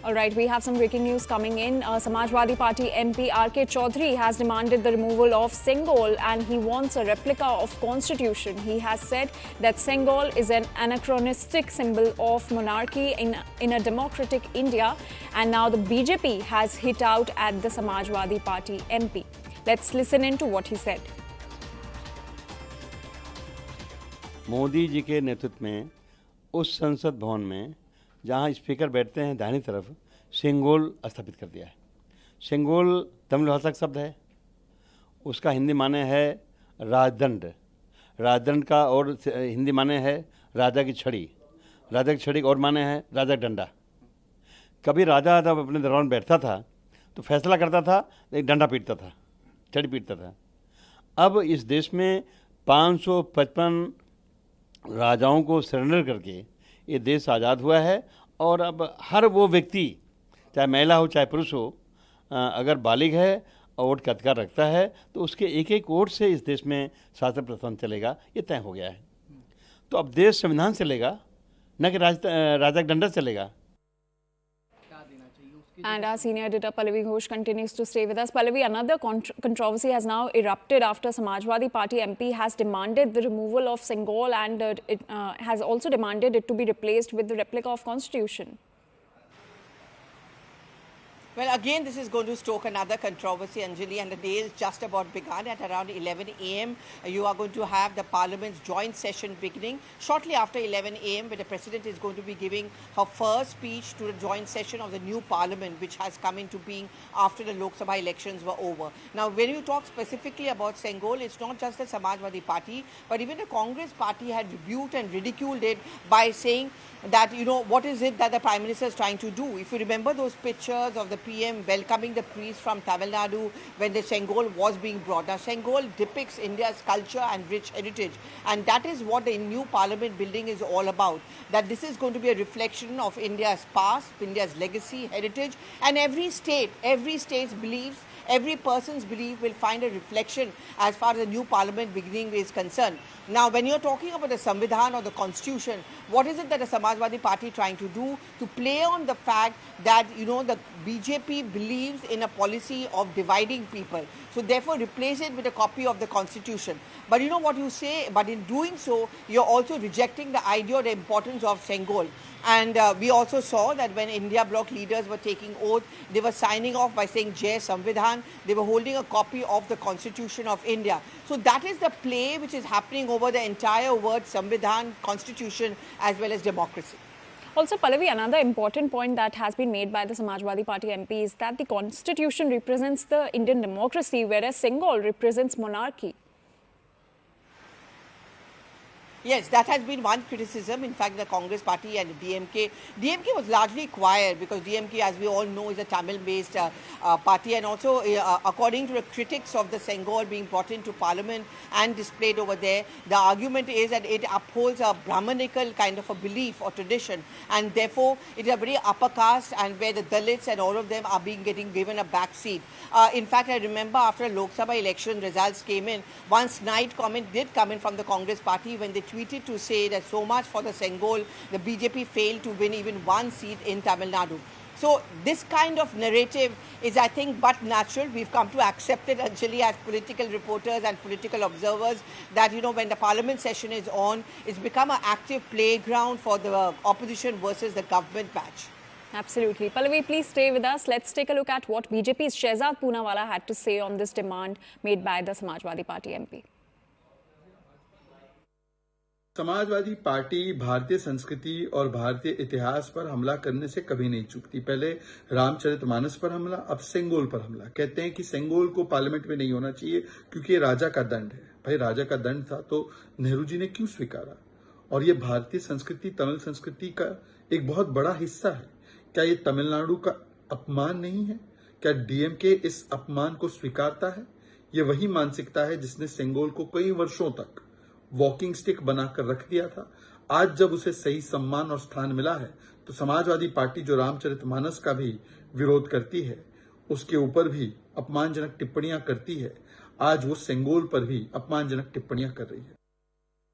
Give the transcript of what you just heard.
All right, we have some breaking news coming in. Samajwadi Party MP R.K. Chaudhary has demanded the removal of Sengol and he wants a replica of Constitution. He has said that Sengol is an anachronistic symbol of monarchy in a democratic India, and now the BJP has hit out at the Samajwadi Party MP. Let's listen in to what he said. Modi ji के नेतृत्व में उस संसद भवन में जहां speaker बैठते हैं दाहिनी तरफ सेंगोल स्थापित कर दिया है। सेंगोल तमिल भाषा का शब्द है, उसका हिंदी माने है राजदंड। राजदंड का और हिंदी माने है राजा की छड़ी। राजा की छड़ी और माने है राजा का डंडा। कभी राजा जब अपने दरबार में बैठता था तो फैसला करता था, एक डंडा पीटता था, छड़ी पीटता था। अब इस देश में 555 राजाओं को सरेंडर करके ये देश आज़ाद हुआ है और अब हर वो व्यक्ति, चाहे महिला हो चाहे पुरुष हो, अगर बालिग है और वोट का अधिकार रखता है तो उसके एक एक वोट से इस देश में शासन प्रशासन चलेगा, ये तय हो गया है। तो अब देश संविधान चलेगा, न कि राजा का डंडा चलेगा। And our senior editor Pallavi Ghosh continues to stay with us. Pallavi, another controversy has now erupted after Samajwadi Party MP has demanded the removal of Sengol and it has also demanded it to be replaced with the replica of Constitution. Well, again, this is going to stoke another controversy, Anjali, and the day is just about begun. At around 11 a.m., you are going to have the Parliament's joint session beginning. Shortly after 11 a.m., where the President is going to be giving her first speech to the joint session of the new Parliament, which has come into being after the Lok Sabha elections were over. Now, when you talk specifically about Sengol, it's not just the Samajwadi Party, but even the Congress Party had rebuked and ridiculed it by saying that, you know, what is it that the Prime Minister is trying to do? If you remember those pictures of the PM welcoming the priest from Tamil Nadu when the Sengol was being brought. Now, Sengol depicts India's culture and rich heritage, and that is what the new Parliament building is all about. That this is going to be a reflection of India's past, India's legacy, heritage, and every state's beliefs, every person's belief will find a reflection as far as the new Parliament beginning is concerned. Now, when you're talking about the Samvidhan or the Constitution, what is it that the Samajwadi Party trying to do? To play on the fact that, you know, the BJP believes in a policy of dividing people. So, therefore, replace it with a copy of the Constitution. But you know what you say, but in doing so, you're also rejecting the idea or the importance of Sengol. And we also saw that when India bloc leaders were taking oath, they were signing off by saying Jai Samvidhan. They were holding a copy of the Constitution of India. So that is the play which is happening over the entire word Samvidhan, Constitution, as well as democracy. Also, Pallavi, another important point that has been made by the Samajwadi Party MP is that the Constitution represents the Indian democracy, whereas Sengol represents monarchy. Yes, that has been one criticism. In fact, the Congress Party and the DMK was largely quiet because DMK, as we all know, is a Tamil-based party, and also according to the critics of the Sengol being brought into Parliament and displayed over there, the argument is that it upholds a Brahmanical kind of a belief or tradition, and therefore it is a very upper caste, and where the Dalits and all of them are getting given a back seat. In fact, I remember after Lok Sabha election results came in, one snide comment did come in from the Congress Party when they tweeted to say that so much for the Sengol, the BJP failed to win even one seat in Tamil Nadu. So this kind of narrative is, I think, but natural. We've come to accept it, Anjali, as political reporters and political observers, that, you know, when the Parliament session is on, it's become an active playground for the opposition versus the government patch. Absolutely. Pallavi, please stay with us. Let's take a look at what BJP's Shehzad Poonawalla had to say on this demand made by the Samajwadi Party MP. Samajwadi party भारतीय संस्कृति और भारतीय इतिहास पर हमला करने से कभी नहीं चूकती। पहले रामचरितमानस पर हमला, अब सेंगोल पर हमला। कहते हैं कि सेंगोल को पार्लियामेंट में नहीं होना चाहिए क्योंकि ये राजा का दंड है। भाई, राजा का दंड था तो नेहरू जी ने क्यों स्वीकारा? और ये भारतीय संस्कृति, तमिल संस्कृति का एक बहुत बड़ा हिस्सा है। क्या ये तमिलनाडु का अपमान नहीं है? क्या डीएमके इस अपमान को स्वीकारता है? ये वही मानसिकता है जिसने सेंगोल को कई वर्षों तक वॉकिंग स्टिक बनाकर रख दिया था। आज जब उसे सही सम्मान और स्थान मिला है तो समाजवादी पार्टी, जो रामचरितमानस का भी विरोध करती है, उसके ऊपर भी अपमानजनक टिप्पणियां करती है, आज वो सेंगोल पर भी अपमानजनक टिप्पणियां कर रही है।